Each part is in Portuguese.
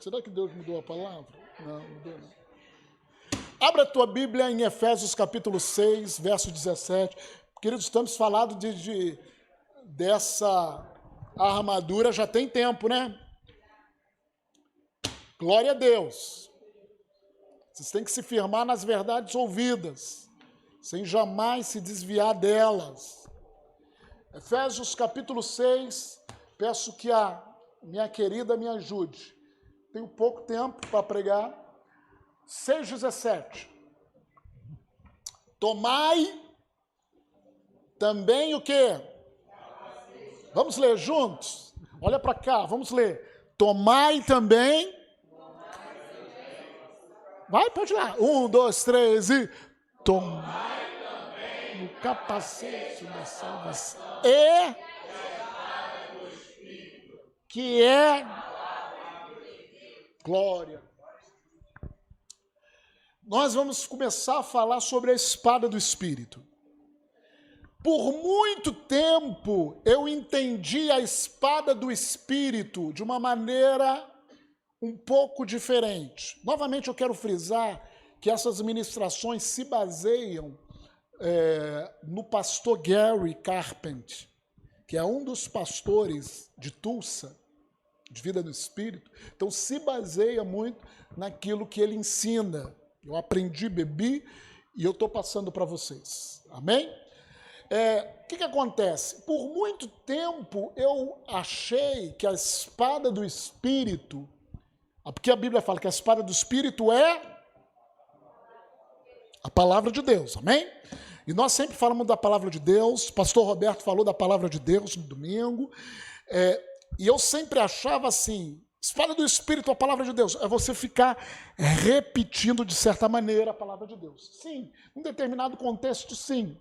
Será que Deus mudou a palavra? Não, mudou não. Abra a tua Bíblia em Efésios capítulo 6, verso 17. Queridos, estamos falando dessa armadura já tem tempo, né? Glória a Deus. Vocês têm que se firmar nas verdades ouvidas, sem jamais se desviar delas. Efésios capítulo 6, peço que a minha querida me ajude. Tenho pouco tempo para pregar. 6,17. Tomai também o quê? Vamos ler juntos? Olha para cá, vamos ler. Tomai também. Vai, pode ir lá. 1, 2, 3 e... Tomai também o capacete da salvação. E... que é... glória. Nós vamos começar a falar sobre a espada do Espírito. Por muito tempo eu entendi a espada do Espírito de uma maneira um pouco diferente. Novamente eu quero frisar que essas ministrações se baseiam no pastor Gary Carpenter, que é um dos pastores de Tulsa, de Vida no Espírito. Então se baseia muito naquilo que ele ensina. Eu aprendi, bebi e eu estou passando para vocês. Amém? O que acontece? Por muito tempo eu achei que a espada do Espírito, porque a Bíblia fala que a espada do Espírito é a palavra de Deus, amém? E nós sempre falamos da palavra de Deus, o pastor Roberto falou da palavra de Deus no domingo, e eu sempre achava assim, espada do Espírito, a palavra de Deus, é você ficar repetindo de certa maneira a palavra de Deus. Sim, em determinado contexto, sim.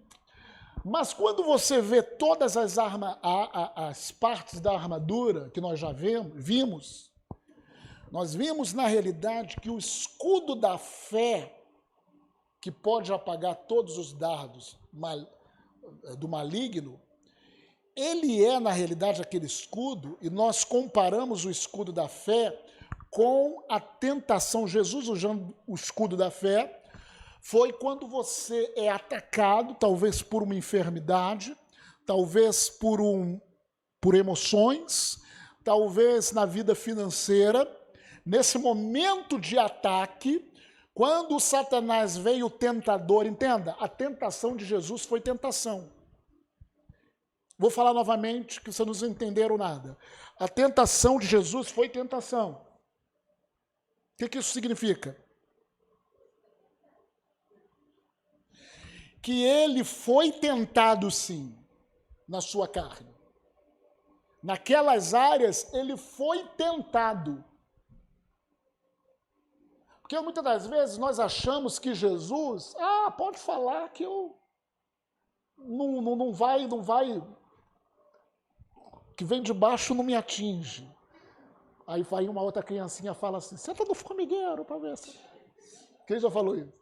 Mas quando você vê todas as partes da armadura que nós já vimos, nós vimos na realidade que o escudo da fé, que pode apagar todos os dardos do maligno, ele é na realidade aquele escudo, e nós comparamos o escudo da fé com a tentação. Jesus usando o escudo da fé foi quando você é atacado, talvez por uma enfermidade, talvez por emoções, talvez na vida financeira. Nesse momento de ataque, quando o Satanás veio tentador, entenda, a tentação de Jesus foi tentação. Vou falar novamente que vocês não entenderam nada. A tentação de Jesus foi tentação. O que isso significa? Que ele foi tentado sim, na sua carne. Naquelas áreas ele foi tentado. Porque muitas das vezes nós achamos que Jesus, pode falar que eu não vai, que vem de baixo não me atinge. Aí vai uma outra criancinha fala assim, senta no formigueiro para ver se... Quem já falou isso?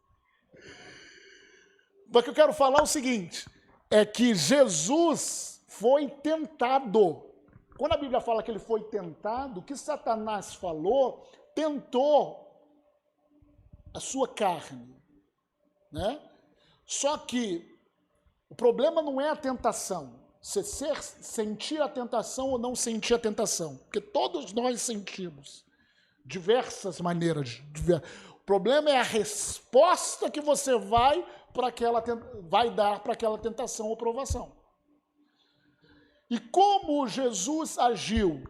Mas o que eu quero falar é o seguinte, é que Jesus foi tentado. Quando a Bíblia fala que ele foi tentado, o que Satanás falou, tentou a sua carne, né? Só que o problema não é a tentação, você sentir a tentação ou não sentir a tentação, porque todos nós sentimos diversas maneiras. O problema é a resposta que você vai dar para aquela tentação ou provação. E como Jesus agiu?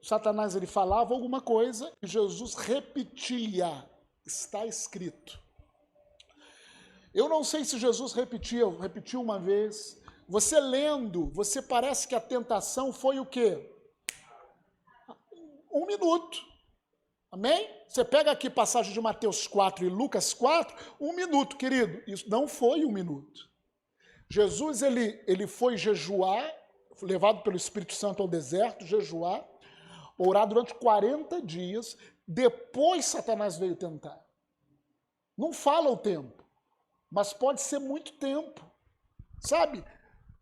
Satanás falava alguma coisa e Jesus repetia, está escrito. Eu não sei se Jesus repetiu uma vez. Você lendo, você parece que a tentação foi o quê? 1 minuto. Amém? Você pega aqui passagem de Mateus 4 e Lucas 4, 1 minuto, querido. Isso não foi 1 minuto. Jesus, ele foi jejuar, levado pelo Espírito Santo ao deserto, jejuar, orar durante 40 dias, depois Satanás veio tentar. Não fala o tempo, mas pode ser muito tempo, sabe?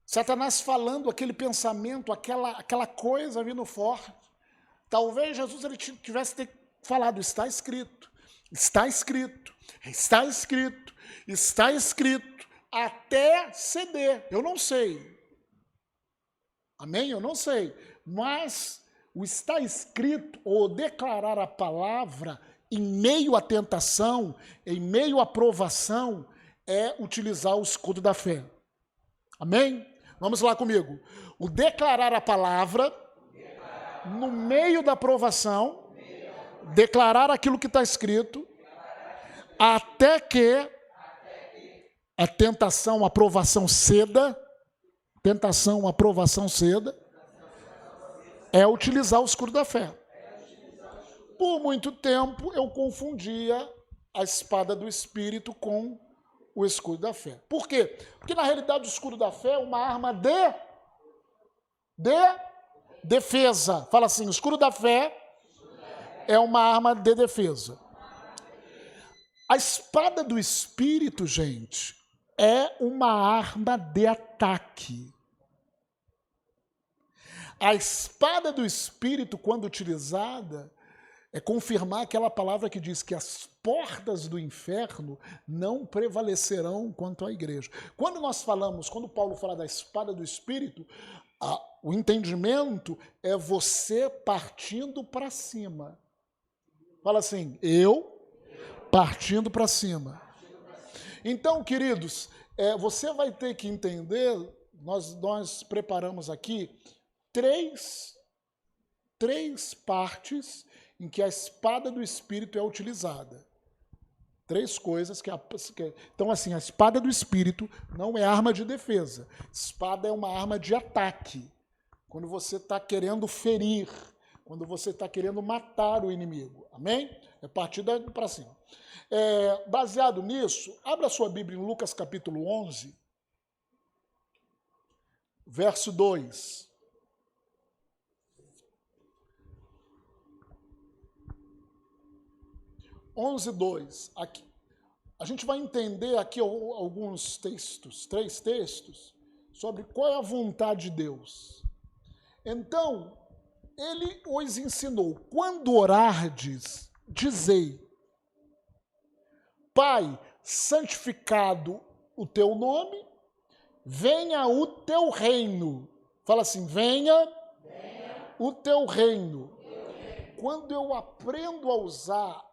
Satanás falando aquele pensamento, aquela coisa vindo forte. Talvez Jesus ele tivesse falado, está escrito, está escrito, está escrito, está escrito, até ceder. Eu não sei. Amém? Eu não sei. Mas o está escrito, ou declarar a palavra em meio à tentação, em meio à provação, é utilizar o escudo da fé. Amém? Vamos lá comigo. O declarar a palavra no meio da provação, declarar aquilo que está escrito, até que a tentação, a provação ceda, é utilizar o escudo da fé. Por muito tempo eu confundia a espada do Espírito com o escudo da fé. Por quê? Porque na realidade o escudo da fé é uma arma de defesa. Fala assim, o escudo da fé é uma arma de defesa. A espada do Espírito, gente, é uma arma de ataque. A espada do Espírito, quando utilizada, é confirmar aquela palavra que diz que as portas do inferno não prevalecerão contra a igreja. Quando Paulo fala da espada do Espírito, o entendimento é você partindo para cima. Fala assim, eu partindo para cima. Então, queridos, você vai ter que entender, nós preparamos aqui três partes em que a espada do Espírito é utilizada. Três coisas Então, assim, a espada do Espírito não é arma de defesa. Espada é uma arma de ataque. Quando você está querendo ferir, quando você está querendo matar o inimigo. Amém? É partir para cima. Baseado nisso, abra sua Bíblia em Lucas capítulo 11, verso 2. 11:2. Aqui, a gente vai entender aqui alguns textos, 3 textos, sobre qual é a vontade de Deus. Então, ele os ensinou, quando orardes, dizei, Pai, santificado o teu nome, venha o teu reino. Fala assim, venha o teu reino. Quando eu aprendo a usar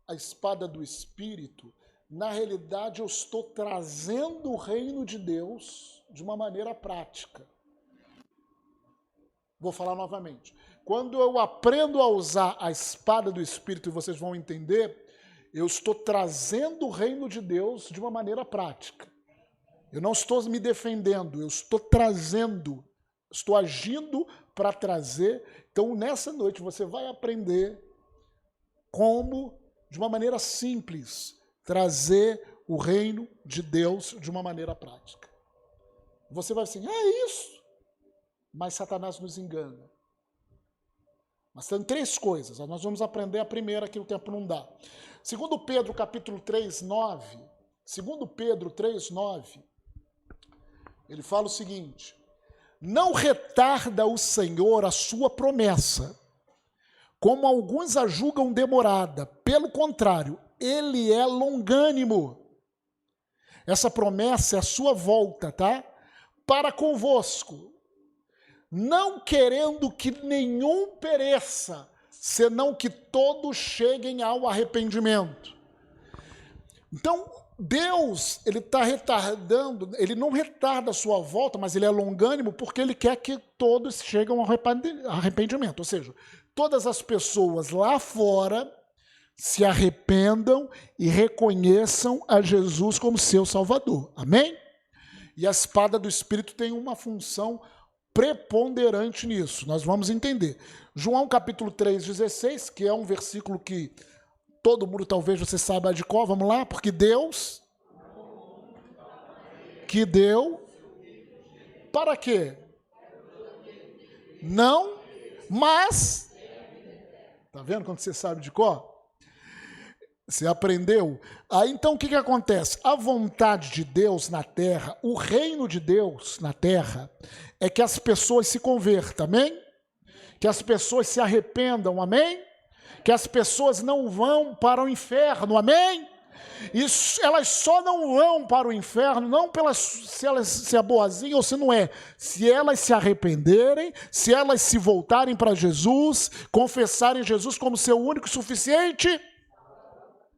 a espada do Espírito, na realidade eu estou trazendo o reino de Deus de uma maneira prática. Vou falar novamente. Quando eu aprendo a usar a espada do Espírito, e vocês vão entender, eu estou trazendo o reino de Deus de uma maneira prática. Eu não estou me defendendo, eu estou trazendo, estou agindo para trazer. Então, nessa noite, você vai aprender como, de uma maneira simples, trazer o reino de Deus de uma maneira prática. Você vai assim, isso. Mas Satanás nos engana. Mas tem 3 coisas. Nós vamos aprender a primeira, que o tempo não dá. Segundo Pedro, capítulo 3, 9. Segundo Pedro 3, 9. Ele fala o seguinte, não retarda o Senhor a sua promessa, como alguns a julgam demorada. Pelo contrário, ele é longânimo. Essa promessa é a sua volta, tá? Para convosco, não querendo que nenhum pereça, senão que todos cheguem ao arrependimento. Então, Deus, ele está retardando, ele não retarda a sua volta, mas ele é longânimo porque ele quer que todos cheguem ao arrependimento. Ou seja, todas as pessoas lá fora se arrependam e reconheçam a Jesus como seu Salvador. Amém? E a espada do Espírito tem uma função preponderante nisso. Nós vamos entender. João capítulo 3, 16, que é um versículo que todo mundo talvez você saiba de qual. Vamos lá? Porque Deus que deu para quê? Não, mas... Tá vendo quando você sabe de qual? Você aprendeu? Aí então o que acontece? A vontade de Deus na terra, o reino de Deus na terra, é que as pessoas se convertam, amém? que as pessoas se arrependam, amém? Que as pessoas não vão para o inferno, amém? Isso, elas só não vão para o inferno, não se é boazinha ou se não é, se elas se arrependerem, se elas se voltarem para Jesus, confessarem Jesus como seu único e suficiente,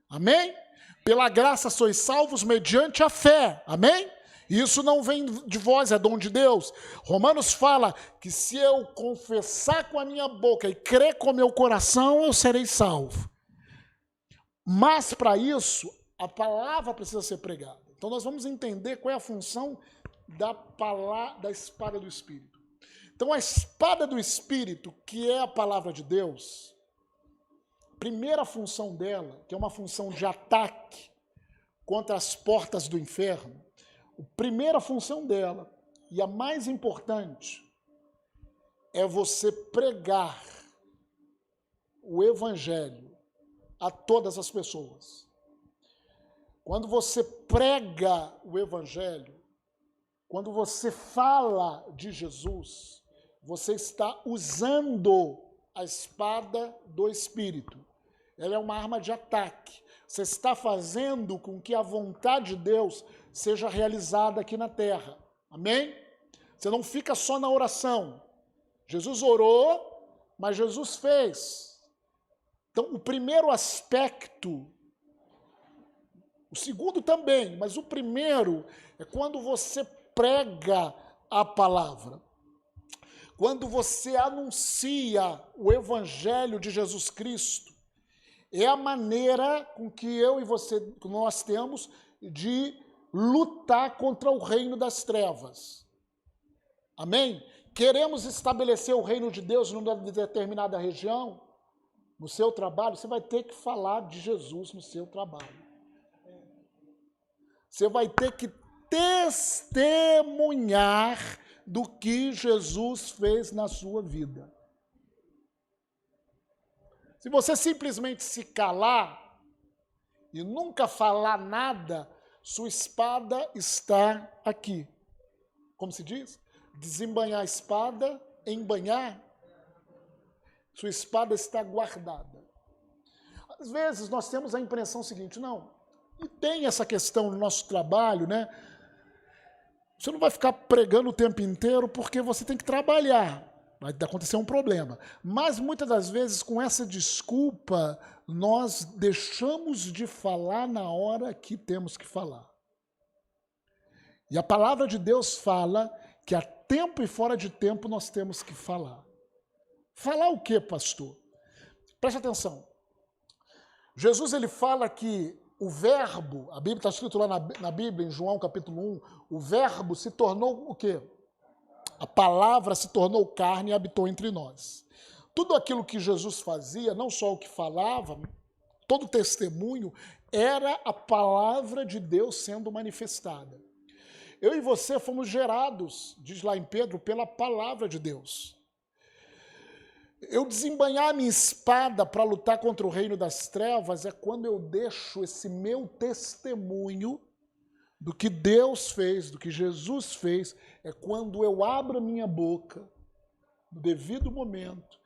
amém? Pela graça sois salvos mediante a fé, amém? Isso não vem de vós, é dom de Deus. Romanos fala que se eu confessar com a minha boca e crer com o meu coração, eu serei salvo. Mas para isso, a palavra precisa ser pregada. Então nós vamos entender qual é a função da espada do Espírito. Então a espada do Espírito, que é a palavra de Deus, a primeira função dela, que é uma função de ataque contra as portas do inferno, a primeira função dela, e a mais importante, é você pregar o Evangelho a todas as pessoas. Quando você prega o Evangelho, quando você fala de Jesus, você está usando a espada do Espírito. Ela é uma arma de ataque. Você está fazendo com que a vontade de Deus seja realizada aqui na terra. Amém? Você não fica só na oração. Jesus orou, mas Jesus fez. Então, o primeiro aspecto, o segundo também, mas o primeiro é quando você prega a palavra. Quando você anuncia o Evangelho de Jesus Cristo, é a maneira com que eu e você, que nós temos de lutar contra o reino das trevas. Amém? Queremos estabelecer o reino de Deus numa determinada região, no seu trabalho, você vai ter que falar de Jesus no seu trabalho. Você vai ter que testemunhar do que Jesus fez na sua vida. Se você simplesmente se calar e nunca falar nada, sua espada está aqui. Como se diz? Desembanhar a espada, embanhar. Sua espada está guardada. Às vezes nós temos a impressão seguinte, não, e tem essa questão no nosso trabalho, né? Você não vai ficar pregando o tempo inteiro porque você tem que trabalhar. Vai acontecer um problema. Mas muitas das vezes, com essa desculpa, nós deixamos de falar na hora que temos que falar. E a palavra de Deus fala que a tempo e fora de tempo nós temos que falar. Falar o quê, pastor? Preste atenção. Jesus ele fala que o verbo, a Bíblia está escrito lá na Bíblia, em João capítulo 1, o verbo se tornou o quê? A palavra se tornou carne e habitou entre nós. Tudo aquilo que Jesus fazia, não só o que falava, todo testemunho, era a palavra de Deus sendo manifestada. Eu e você fomos gerados, diz lá em Pedro, pela palavra de Deus. Eu desembanhar a minha espada para lutar contra o reino das trevas é quando eu deixo esse meu testemunho do que Deus fez, do que Jesus fez, é quando eu abro a minha boca no devido momento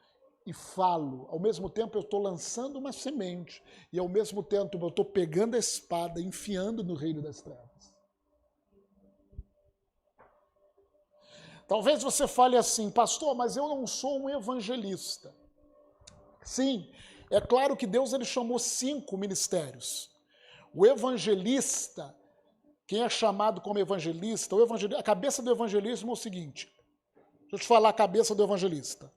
e falo. Ao mesmo tempo eu estou lançando uma semente e ao mesmo tempo eu estou pegando a espada e enfiando no reino das trevas. Talvez você fale assim, pastor, mas eu não sou um evangelista. Sim, é claro que Deus ele chamou 5 ministérios. O evangelista, quem é chamado como evangelista, a cabeça do evangelismo é o seguinte, deixa eu te falar a cabeça do evangelista.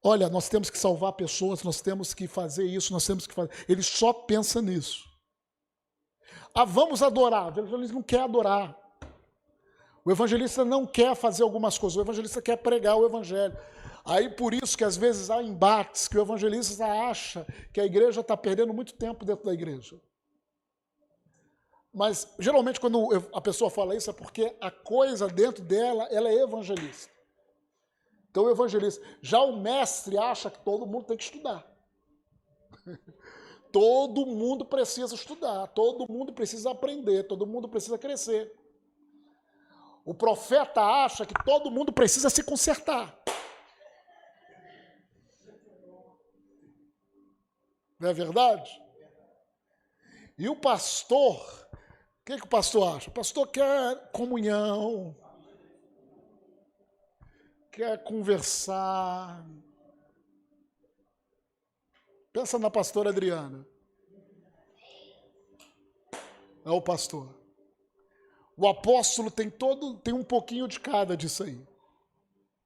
Olha, nós temos que salvar pessoas, nós temos que fazer isso, nós temos que fazer... Ele só pensa nisso. Ah, vamos adorar. O evangelista não quer adorar. O evangelista não quer fazer algumas coisas, o evangelista quer pregar o evangelho. Aí por isso que às vezes há embates, que o evangelista acha que a igreja está perdendo muito tempo dentro da igreja. Mas geralmente quando a pessoa fala isso é porque a coisa dentro dela, ela é evangelista. Então o evangelista, já o mestre acha que todo mundo tem que estudar. Todo mundo precisa estudar, todo mundo precisa aprender, todo mundo precisa crescer. O profeta acha que todo mundo precisa se consertar. Não é verdade? E o pastor, o que o pastor acha? O pastor quer comunhão, quer conversar. Pensa na pastora Adriana. É o pastor. O apóstolo tem um pouquinho de cada disso aí.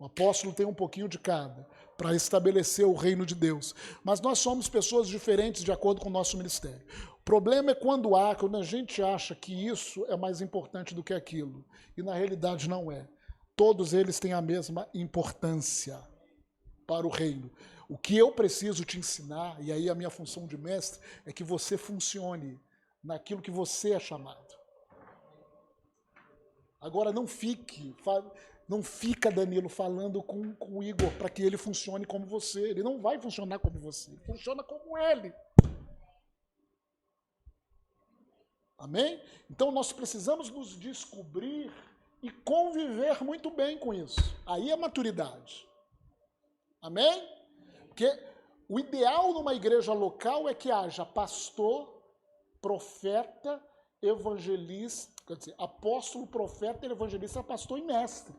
O apóstolo tem um pouquinho de cada para estabelecer o reino de Deus. Mas nós somos pessoas diferentes de acordo com o nosso ministério. O problema é quando a gente acha que isso é mais importante do que aquilo. E na realidade não é. Todos eles têm a mesma importância para o reino. O que eu preciso te ensinar, e aí a minha função de mestre, é que você funcione naquilo que você é chamado. Agora não fica, Danilo, falando com o Igor para que ele funcione como você. Ele não vai funcionar como você, funciona como ele. Amém? Então nós precisamos nos descobrir e conviver muito bem com isso. Aí é maturidade. Amém? Porque o ideal numa igreja local é que haja pastor, profeta, evangelista, quer dizer, apóstolo, profeta, evangelista, pastor e mestre.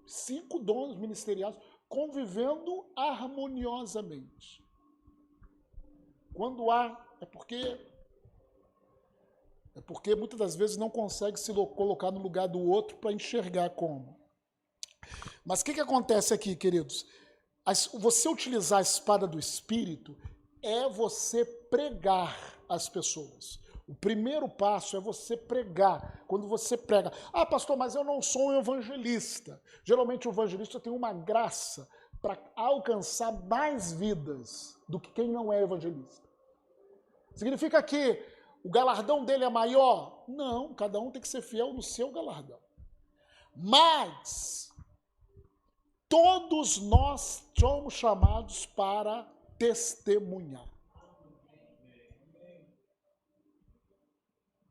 5 dons ministeriais convivendo harmoniosamente. Quando há, é porque muitas das vezes não consegue se colocar no lugar do outro para enxergar como. Mas o que acontece aqui, queridos? Você utilizar a espada do Espírito é você pregar as pessoas. O primeiro passo é você pregar. Quando você prega, pastor, mas eu não sou um evangelista. Geralmente o evangelista tem uma graça para alcançar mais vidas do que quem não é evangelista. Significa que o galardão dele é maior? Não, cada um tem que ser fiel no seu galardão. Mas todos nós somos chamados para testemunhar.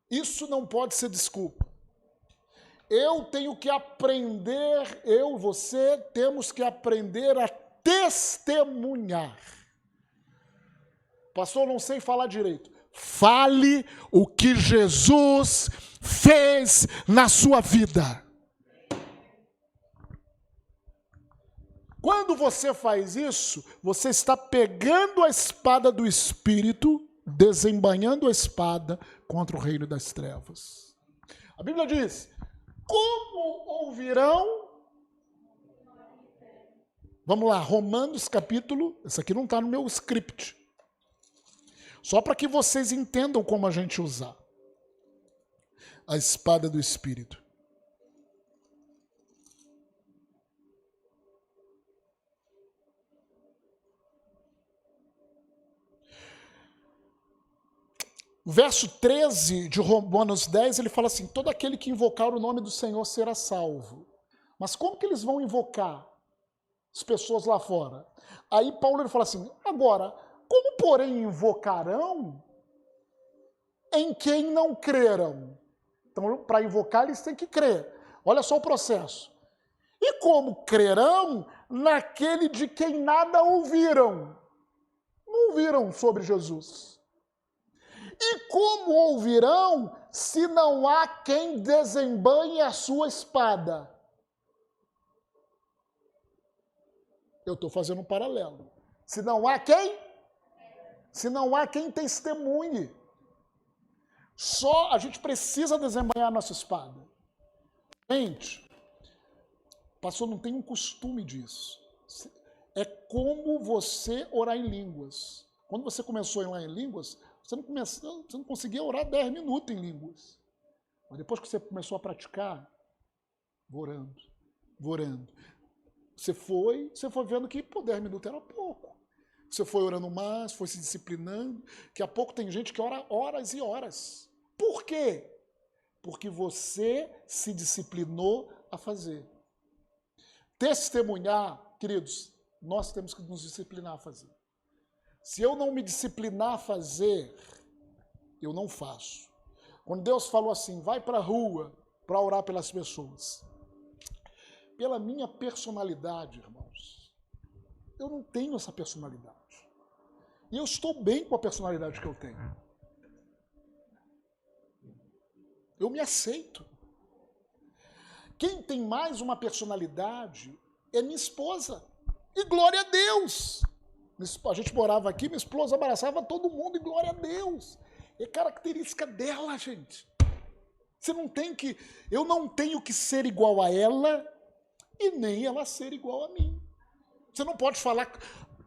Isso não pode ser desculpa. Eu tenho que aprender, você, temos que aprender a testemunhar. Pastor, não sei falar direito. Fale o que Jesus fez na sua vida. Quando você faz isso, você está pegando a espada do Espírito, desembainhando a espada contra o reino das trevas. A Bíblia diz, como ouvirão... Vamos lá, Romanos capítulo... Esse aqui não está no meu script. Só para que vocês entendam como a gente usar a espada do Espírito. O verso 13 de Romanos 10, ele fala assim, todo aquele que invocar o nome do Senhor será salvo. Mas como que eles vão invocar as pessoas lá fora? Aí Paulo ele fala assim, agora, como porém invocarão em quem não creram? Então, para invocar, eles têm que crer. Olha só o processo. E como crerão naquele de quem nada ouviram? Não ouviram sobre Jesus. E como ouvirão se não há quem desembainhe a sua espada? Eu estou fazendo um paralelo. Se não há quem? Se não há quem testemunhe. Só a gente precisa desembainhar a nossa espada. Gente, pastor, não tem um costume disso. É como você orar em línguas. Quando você começou a orar em línguas, você não conseguia orar 10 minutos em línguas. Mas depois que você começou a praticar, vou orando. Você foi vendo que 10 minutos era pouco. Você foi orando mais, foi se disciplinando. Daqui a pouco tem gente que ora horas e horas. Por quê? Porque você se disciplinou a fazer. Testemunhar, queridos, nós temos que nos disciplinar a fazer. Se eu não me disciplinar a fazer, eu não faço. Quando Deus falou assim, vai para a rua para orar pelas pessoas. Pela minha personalidade, irmãos, eu não tenho essa personalidade. E eu estou bem com a personalidade que eu tenho. Eu me aceito. Quem tem mais uma personalidade é minha esposa. E glória a Deus! A gente morava aqui, minha esposa abraçava todo mundo e glória a Deus. É característica dela, gente. Eu não tenho que ser igual a ela e nem ela ser igual a mim. Você não pode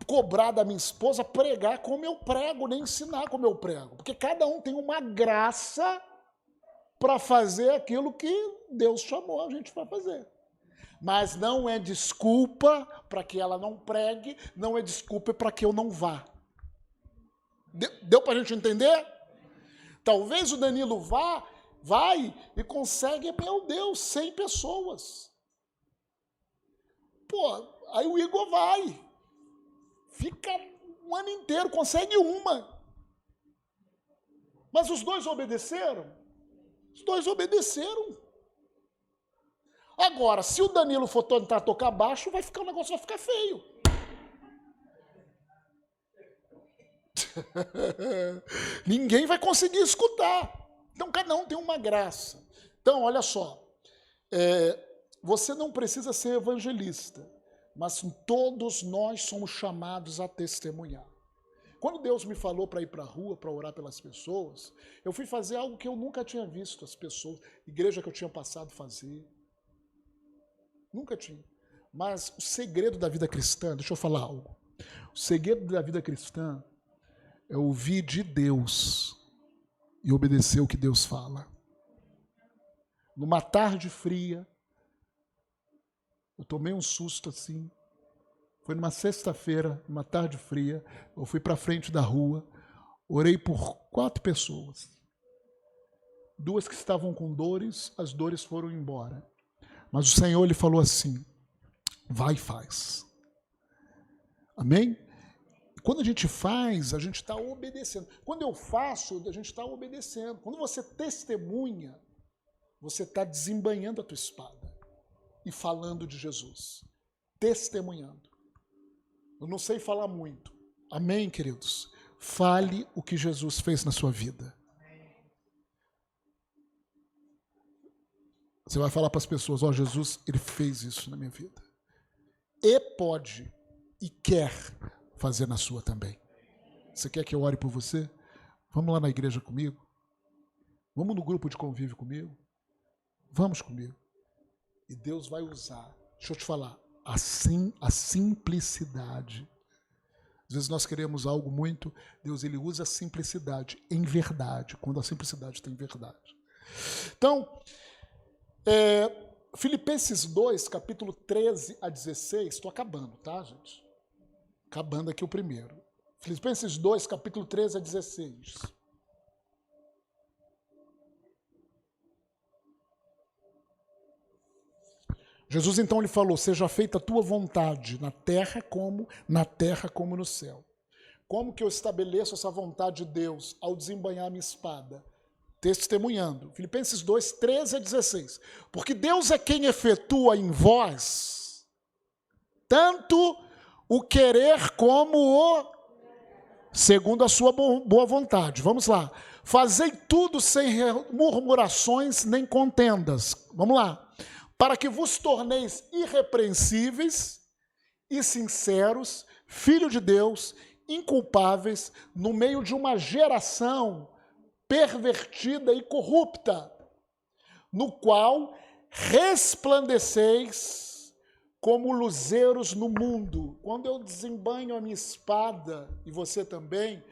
cobrar da minha esposa, pregar como eu prego, nem ensinar como eu prego. Porque cada um tem uma graça para fazer aquilo que Deus chamou a gente para fazer. Mas não é desculpa para que ela não pregue, não é desculpa para que eu não vá. Deu para a gente entender? Talvez o Danilo vai e consegue, meu Deus, 100 pessoas. Pô, aí o Igor vai. Fica um ano inteiro, consegue uma. Mas os dois obedeceram? Os dois obedeceram. Agora, se o Danilo for tentar tocar baixo, o negócio vai ficar feio. Ninguém vai conseguir escutar. Então, cada um tem uma graça. Então, olha só. Você não precisa ser evangelista, mas todos nós somos chamados a testemunhar. Quando Deus me falou para ir para a rua, para orar pelas pessoas, eu fui fazer algo que eu nunca tinha visto as pessoas, igreja que eu tinha passado fazer. Nunca tinha. Mas o segredo da vida cristã, deixa eu falar algo. O segredo da vida cristã é ouvir de Deus e obedecer o que Deus fala. Numa tarde fria, eu tomei um susto assim. Foi numa sexta-feira, numa tarde fria, eu fui para frente da rua, orei por 4 pessoas. 2 que estavam com dores, as dores foram embora. Mas o Senhor, Ele falou assim, vai e faz. Amém? Quando a gente faz, a gente está obedecendo. Quando eu faço, a gente está obedecendo. Quando você testemunha, você está desembainhando a tua espada e falando de Jesus. Testemunhando. Eu não sei falar muito. Amém, queridos? Fale o que Jesus fez na sua vida. Você vai falar para as pessoas, Jesus, Ele fez isso na minha vida. E pode, e quer fazer na sua também. Você quer que eu ore por você? Vamos lá na igreja comigo? Vamos no grupo de convívio comigo? Vamos comigo. E Deus vai usar, deixa eu te falar, assim, a simplicidade. Às vezes nós queremos algo muito, Deus Ele usa a simplicidade em verdade, quando a simplicidade tem verdade. Então, Filipenses 2, capítulo 13 a 16, estou acabando, tá, gente? Acabando aqui o primeiro. Filipenses 2, capítulo 13 a 16. Jesus então lhe falou, seja feita a tua vontade, na terra como no céu. Como que eu estabeleço essa vontade de Deus ao desembainhar minha espada? Testemunhando. Filipenses 2, 13 a 16. Porque Deus é quem efetua em vós tanto o querer como o segundo a sua boa vontade. Vamos lá. Fazei tudo sem murmurações nem contendas. Vamos lá. Para que vos torneis irrepreensíveis e sinceros, filho de Deus, inculpáveis, no meio de uma geração pervertida e corrupta, no qual resplandeceis como luzeiros no mundo. Quando eu desembainho a minha espada, e você também,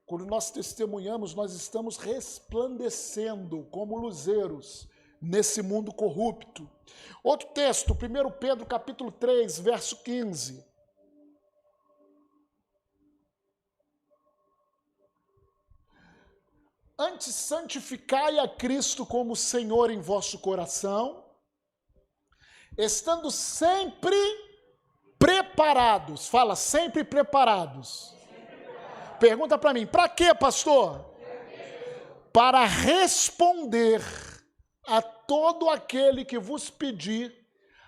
quando nós testemunhamos, nós estamos resplandecendo como luzeiros nesse mundo corrupto. Outro texto, 1 Pedro capítulo 3, verso 15. Antes santificai a Cristo como Senhor em vosso coração, estando sempre preparados. Fala, sempre preparados. Pergunta para mim, para quê, pastor? Para responder a todo aquele que vos pedir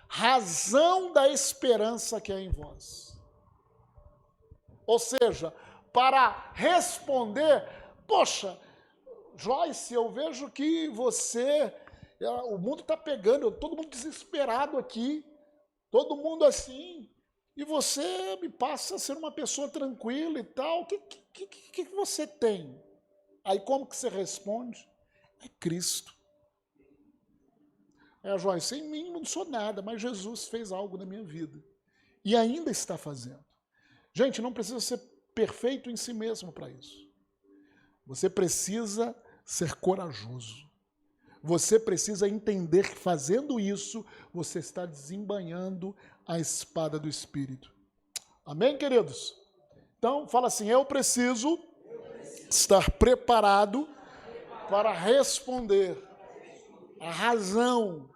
razão da esperança que é em vós. Ou seja, para responder. Poxa, Joyce, eu vejo que você, o mundo está pegando, todo mundo desesperado aqui, todo mundo assim, e você me passa a ser uma pessoa tranquila e tal. O que você tem? Aí como que você responde? É Cristo. Joyce, em mim não sou nada, mas Jesus fez algo na minha vida. E ainda está fazendo. Gente, não precisa ser perfeito em si mesmo para isso. Você precisa ser corajoso. Você precisa entender que fazendo isso, você está desembainhando a espada do Espírito. Amém, queridos? Então, fala assim, eu preciso estar preparado para responder a razão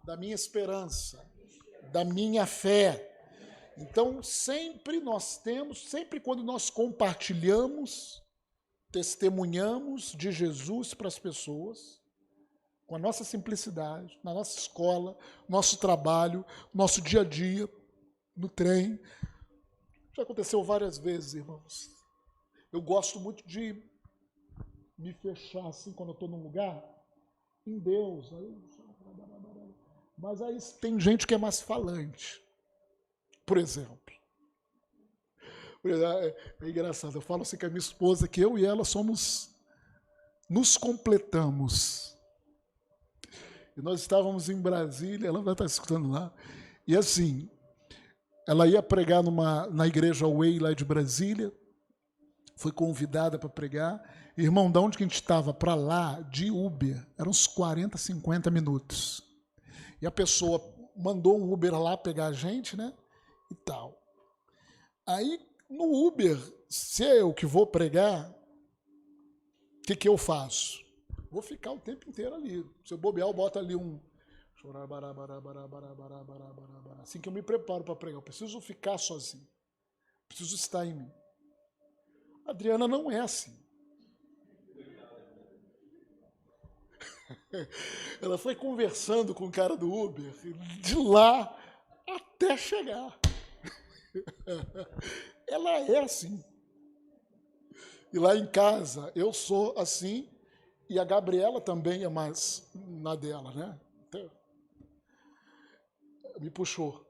da minha esperança, da minha fé. Então, sempre quando nós compartilhamos, testemunhamos de Jesus para as pessoas, com a nossa simplicidade, na nossa escola, nosso trabalho, nosso dia a dia, no trem. Já aconteceu várias vezes, irmãos. Eu gosto muito de me fechar assim quando eu estou num lugar, em Deus. Mas aí tem gente que é mais falante. Por exemplo. É engraçado, eu falo assim com a minha esposa que eu e ela nos completamos. E nós estávamos em Brasília, ela vai estar escutando lá, e assim, ela ia pregar na igreja Way lá de Brasília, foi convidada para pregar. Irmão, de onde que a gente estava? Para lá, de Uber, eram uns 40, 50 minutos. E a pessoa mandou um Uber lá pegar a gente, né? E tal. Aí, no Uber, se é eu que vou pregar, o que eu faço? Vou ficar o tempo inteiro ali. Se eu bobear, eu boto ali um... Assim que eu me preparo para pregar. Eu preciso ficar sozinho. Preciso estar em mim. A Adriana não é assim. Ela foi conversando com o cara do Uber, de lá até chegar. Ela é assim. E lá em casa, eu sou assim, e a Gabriela também é mais na dela, né? Me puxou.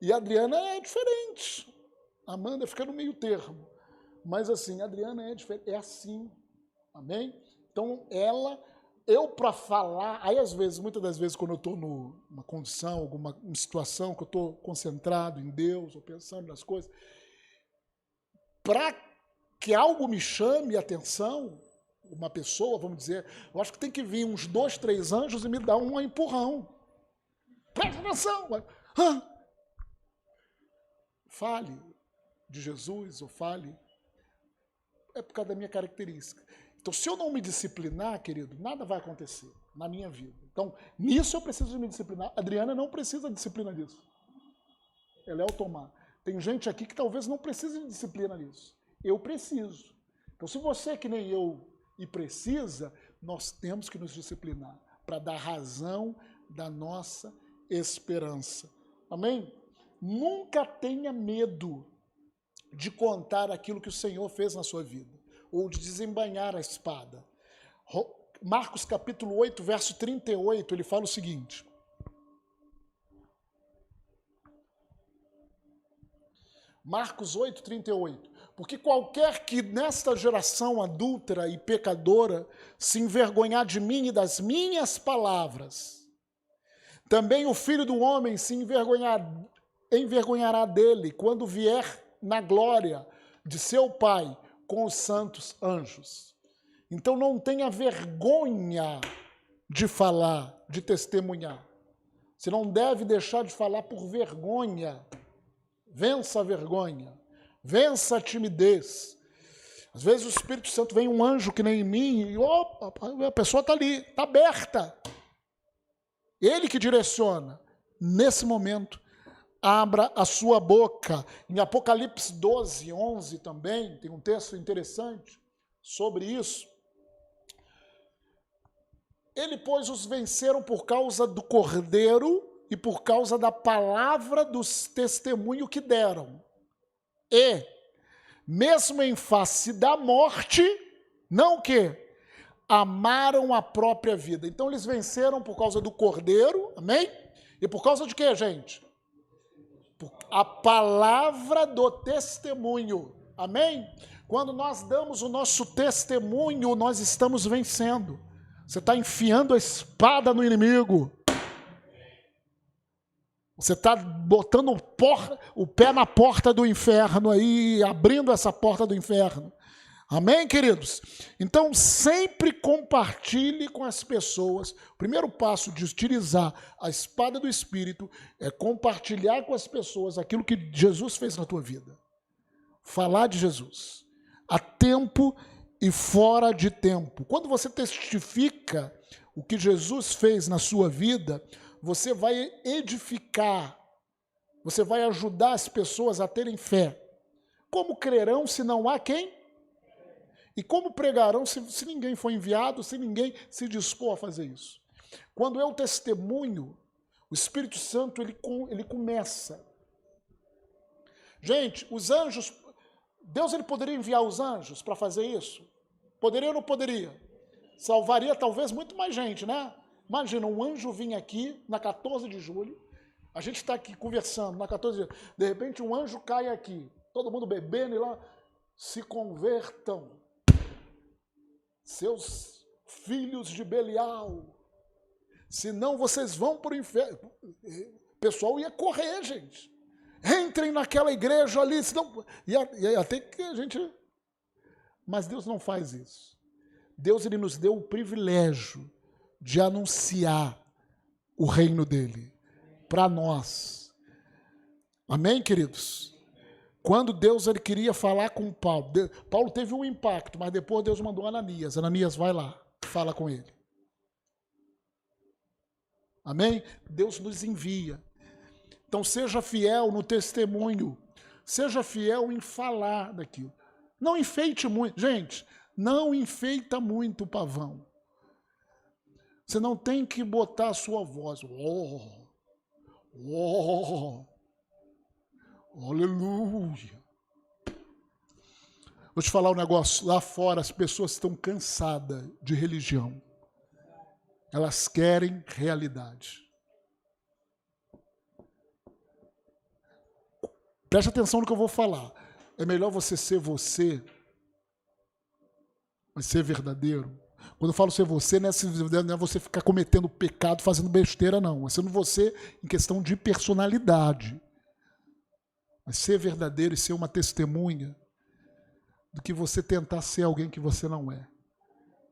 E a Adriana é diferente. A Amanda fica no meio termo. Mas assim, a Adriana é diferente, é assim. Amém? Então, eu para falar, aí às vezes, muitas das vezes, quando eu estou numa condição, alguma situação que eu estou concentrado em Deus, ou pensando nas coisas, para que algo me chame a atenção, uma pessoa, vamos dizer, eu acho que tem que vir uns 2, 3 anjos e me dar um empurrão. Presta atenção! Fale de Jesus, ou fale. É por causa da minha característica. Então, se eu não me disciplinar, querido, nada vai acontecer na minha vida. Então, nisso eu preciso me disciplinar. A Adriana não precisa de disciplina disso. Ela é automática. Tem gente aqui que talvez não precise de disciplina nisso. Eu preciso. Então, se você é que nem eu e precisa, nós temos que nos disciplinar para dar razão da nossa esperança. Amém? Nunca tenha medo de contar aquilo que o Senhor fez na sua vida, ou de desembainhar a espada. Marcos capítulo 8, verso 38, ele fala o seguinte: Marcos 8, 38. Porque qualquer que nesta geração adúltera e pecadora se envergonhar de mim e das minhas palavras, também o Filho do Homem se envergonhará dele quando vier na glória de seu Pai com os santos anjos. Então não tenha vergonha de falar, de testemunhar. Você não deve deixar de falar por vergonha. Vença a vergonha. Vença a timidez. Às vezes o Espírito Santo vem um anjo que nem em mim e opa, a pessoa está ali, está aberta. Ele que direciona. Nesse momento, abra a sua boca. Em Apocalipse 12, 11 também, tem um texto interessante sobre isso. Ele, pois, os venceram por causa do Cordeiro e por causa da palavra dos testemunhos que deram. E mesmo em face da morte, não o quê? Amaram a própria vida. Então eles venceram por causa do Cordeiro, amém? E por causa de quê, gente? A palavra do testemunho, amém? Quando nós damos o nosso testemunho, nós estamos vencendo. Você está enfiando a espada no inimigo. Você está botando o pé na porta do inferno aí, abrindo essa porta do inferno. Amém, queridos? Então, sempre compartilhe com as pessoas. O primeiro passo de utilizar a espada do Espírito é compartilhar com as pessoas aquilo que Jesus fez na tua vida. Falar de Jesus. A tempo e fora de tempo. Quando você testifica o que Jesus fez na sua vida, você vai edificar, você vai ajudar as pessoas a terem fé. Como crerão se não há quem? E como pregarão se ninguém for enviado, se ninguém se dispor a fazer isso? Quando eu testemunho, o Espírito Santo ele começa. Gente, os anjos, Deus ele poderia enviar os anjos para fazer isso? Poderia ou não poderia? Salvaria talvez muito mais gente, né? Imagina, um anjo vir aqui na 14 de julho, a gente está aqui conversando na 14 de julho, de repente um anjo cai aqui, todo mundo bebendo e lá, se convertam. Seus filhos de Belial, senão vocês vão para o inferno. O pessoal ia correr, gente. Entrem naquela igreja ali, senão... E até que a gente... Mas Deus não faz isso. Deus ele nos deu o privilégio de anunciar o reino dele para nós. Amém, queridos? Quando Deus ele queria falar com Paulo, Paulo teve um impacto, mas depois Deus mandou Ananias. Ananias, vai lá, fala com ele. Amém? Deus nos envia. Então seja fiel no testemunho, seja fiel em falar daquilo. Não enfeite muito, gente, não enfeita muito o pavão. Você não tem que botar a sua voz. Aleluia. Vou te falar um negócio. Lá fora as pessoas estão cansadas de religião. Elas querem realidade. Preste atenção no que eu vou falar. É melhor você ser você, mas ser verdadeiro. Quando eu falo ser você, não é você ficar cometendo pecado, fazendo besteira, não. É sendo você em questão de personalidade. Mas ser verdadeiro e ser uma testemunha do que você tentar ser alguém que você não é.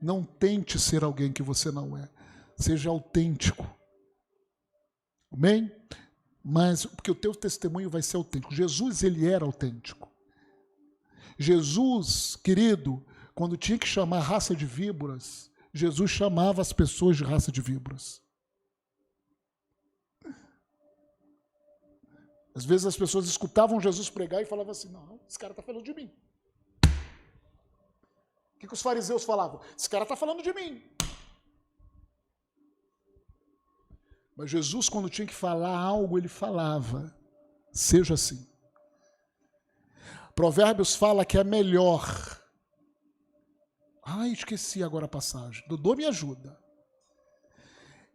Não tente ser alguém que você não é. Seja autêntico. Amém? Mas porque o teu testemunho vai ser autêntico. Jesus, ele era autêntico. Jesus, querido, quando tinha que chamar raça de víboras, Jesus chamava as pessoas de raça de víboras. Às vezes as pessoas escutavam Jesus pregar e falavam assim, não, esse cara está falando de mim. O que os fariseus falavam? Esse cara está falando de mim. Mas Jesus, quando tinha que falar algo, ele falava, seja assim. Provérbios fala que é melhor. Ai, esqueci agora a passagem. Dodô me ajuda.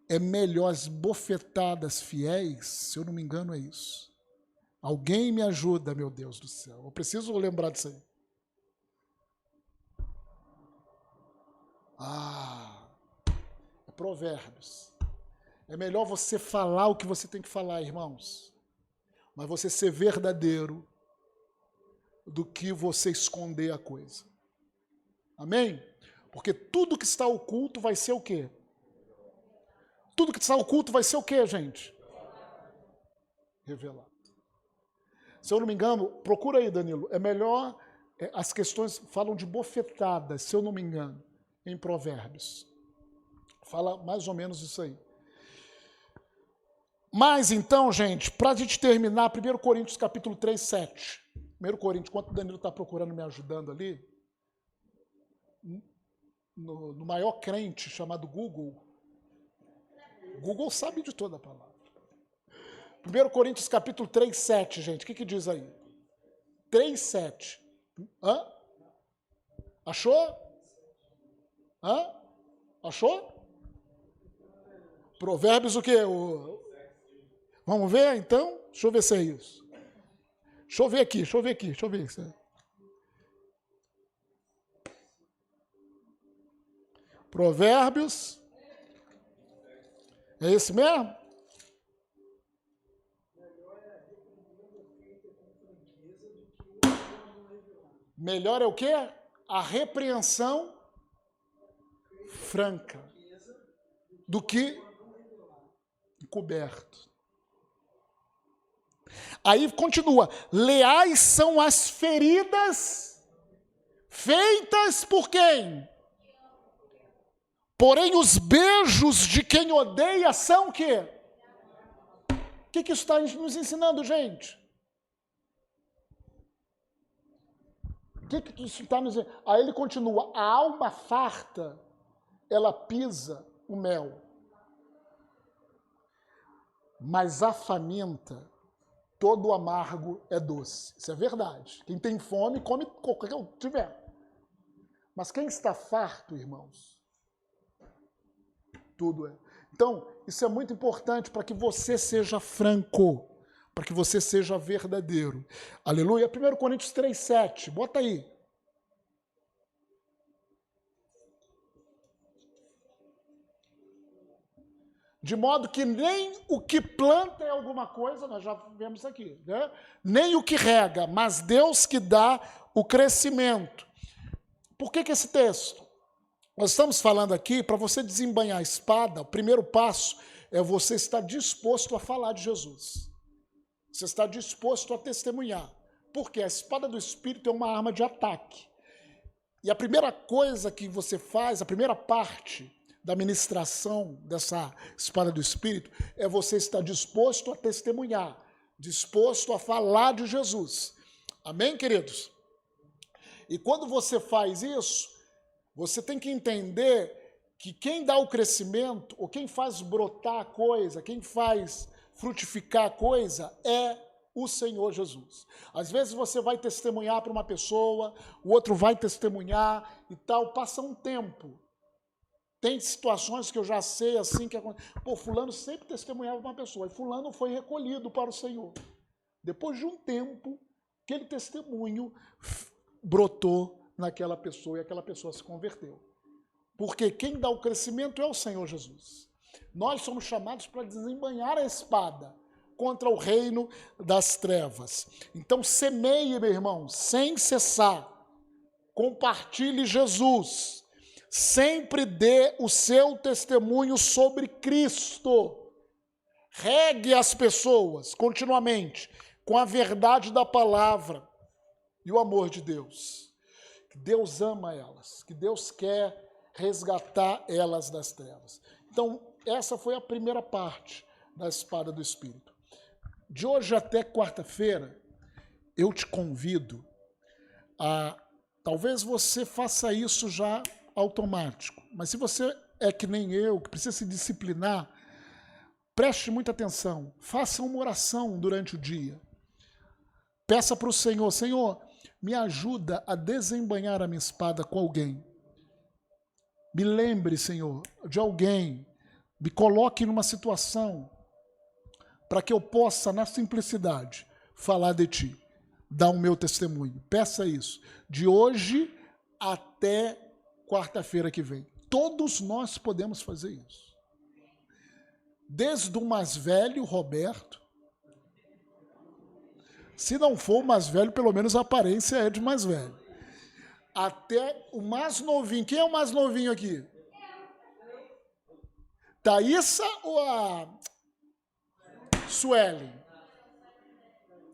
É melhor as bofetadas fiéis, se eu não me engano é isso. Alguém me ajuda, meu Deus do céu. Eu preciso lembrar disso aí. É Provérbios. É melhor você falar o que você tem que falar, irmãos. Mas você ser verdadeiro do que você esconder a coisa. Amém? Porque tudo que está oculto vai ser o quê? Tudo que está oculto vai ser o quê, gente? Revelado. Se eu não me engano, procura aí, Danilo. É melhor, as questões falam de bofetadas, se eu não me engano, em Provérbios. Fala mais ou menos isso aí. Mas então, gente, para a gente terminar, 1 Coríntios capítulo 3, 7. 1 Coríntios, enquanto o Danilo está procurando, me ajudando ali, no maior crente chamado Google, Google sabe de toda a palavra. 1 Coríntios capítulo 3, 7, gente, o que diz aí? 3, 7. Hã? Achou? Hã? Achou? Provérbios o quê? Vamos ver, então? Deixa eu ver se é isso. Deixa eu ver aqui. Provérbios. É esse mesmo? Melhor é o quê? A repreensão franca do que encoberto. Aí continua: leais são as feridas feitas por quem? Porém os beijos de quem odeia são o quê? O que isso está nos ensinando, gente? O que isso está nos ensinando? Aí ele continua: a alma farta, ela pisa o mel. Mas a faminta, todo o amargo é doce. Isso é verdade. Quem tem fome, come qualquer que tiver. Mas quem está farto, irmãos, tudo é. Então, isso é muito importante para que você seja franco, para que você seja verdadeiro. Aleluia. 1 Coríntios 3,7. Bota aí. De modo que nem o que planta é alguma coisa, nós já vemos aqui, né? Nem o que rega, mas Deus que dá o crescimento. Por que esse texto? Nós estamos falando aqui, para você desembainhar a espada, o primeiro passo é você estar disposto a falar de Jesus. Você está disposto a testemunhar. Porque a espada do Espírito é uma arma de ataque. E a primeira coisa que você faz, a primeira parte da ministração dessa espada do Espírito, é você estar disposto a testemunhar, disposto a falar de Jesus. Amém, queridos? E quando você faz isso, você tem que entender que quem dá o crescimento, ou quem faz brotar a coisa, quem faz frutificar a coisa, é o Senhor Jesus. Às vezes você vai testemunhar para uma pessoa, o outro vai testemunhar e tal, passa um tempo. Tem situações que eu já sei assim, que fulano sempre testemunhava para uma pessoa, e fulano foi recolhido para o Senhor. Depois de um tempo, aquele testemunho brotou naquela pessoa e aquela pessoa se converteu. Porque quem dá o crescimento é o Senhor Jesus. Nós somos chamados para desembainhar a espada contra o reino das trevas. Então semeie, meu irmão, sem cessar. Compartilhe Jesus. Sempre dê o seu testemunho sobre Cristo. Regue as pessoas continuamente com a verdade da palavra e o amor de Deus. Que Deus ama elas, que Deus quer resgatar elas das trevas. Então, essa foi a primeira parte da espada do Espírito. De hoje até quarta-feira, eu te convido a... Talvez você faça isso já automático, mas se você é que nem eu, que precisa se disciplinar, preste muita atenção, faça uma oração durante o dia. Peça para o Senhor: Senhor, me ajuda a desembainhar a minha espada com alguém. Me lembre, Senhor, de alguém. Me coloque numa situação para que eu possa, na simplicidade, falar de Ti, dar o meu testemunho. Peça isso. De hoje até quarta-feira que vem. Todos nós podemos fazer isso. Desde o mais velho, Roberto. Se não for o mais velho, pelo menos a aparência é de mais velho. Até o mais novinho. Quem é o mais novinho aqui? Thaísa ou a Suelen?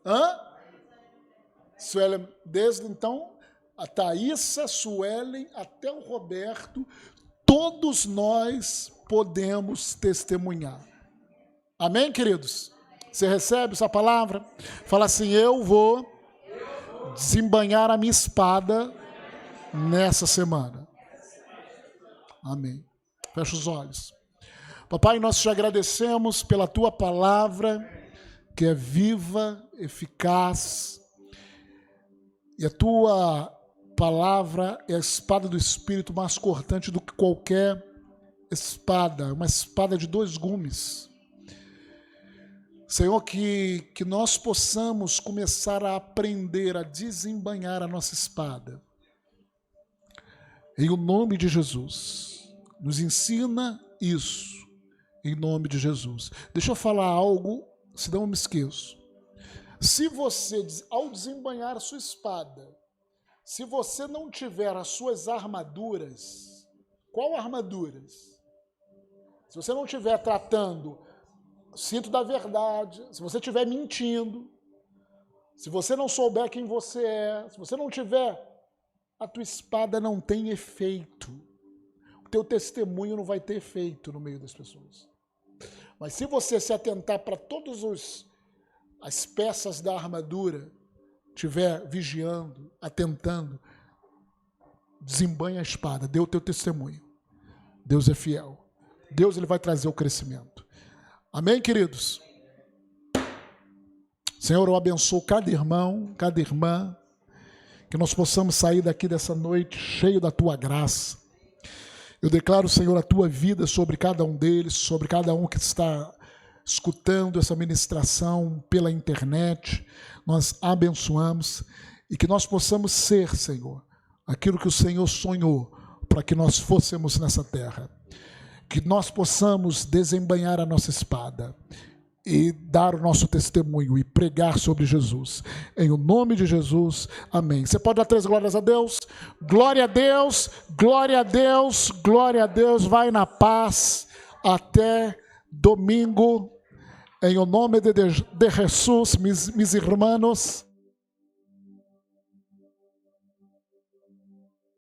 Hã? Suelen, desde então, a Thaísa, Suelen, até o Roberto, todos nós podemos testemunhar. Amém, queridos? Você recebe essa palavra? Fala assim: eu vou desembainhar a minha espada nessa semana. Amém. Fecha os olhos. Papai, nós te agradecemos pela tua palavra, que é viva, eficaz E a tua palavra é a espada do Espírito mais cortante do que qualquer espada, uma espada de 2 gumes. Senhor, que nós possamos começar a aprender a desembainhar a nossa espada. Em o nome de Jesus. Nos ensina isso. Em nome de Jesus. Deixa eu falar algo, senão eu me esqueço. Se você, ao desembainhar a sua espada, se você não tiver as suas armaduras, qual armaduras? Se você não estiver tratando cinto da verdade, se você estiver mentindo, se você não souber quem você é, se você não tiver, a tua espada não tem efeito. O teu testemunho não vai ter efeito no meio das pessoas. Mas se você se atentar para todas as peças da armadura, estiver vigiando, atentando, desembanha a espada, dê o teu testemunho. Deus é fiel. Deus ele vai trazer o crescimento. Amém, queridos? Senhor, eu abençoo cada irmão, cada irmã, que nós possamos sair daqui dessa noite cheio da tua graça. Eu declaro, Senhor, a tua vida sobre cada um deles, sobre cada um que está escutando essa ministração pela internet. Nós abençoamos e que nós possamos ser, Senhor, aquilo que o Senhor sonhou para que nós fôssemos nessa terra. Que nós possamos desembainhar a nossa espada e dar o nosso testemunho e pregar sobre Jesus. Em o nome de Jesus, amém. Você pode dar 3 glórias a Deus? Glória a Deus, glória a Deus, glória a Deus. Vai na paz. Até domingo. Em o nome de Jesus, mis irmãos.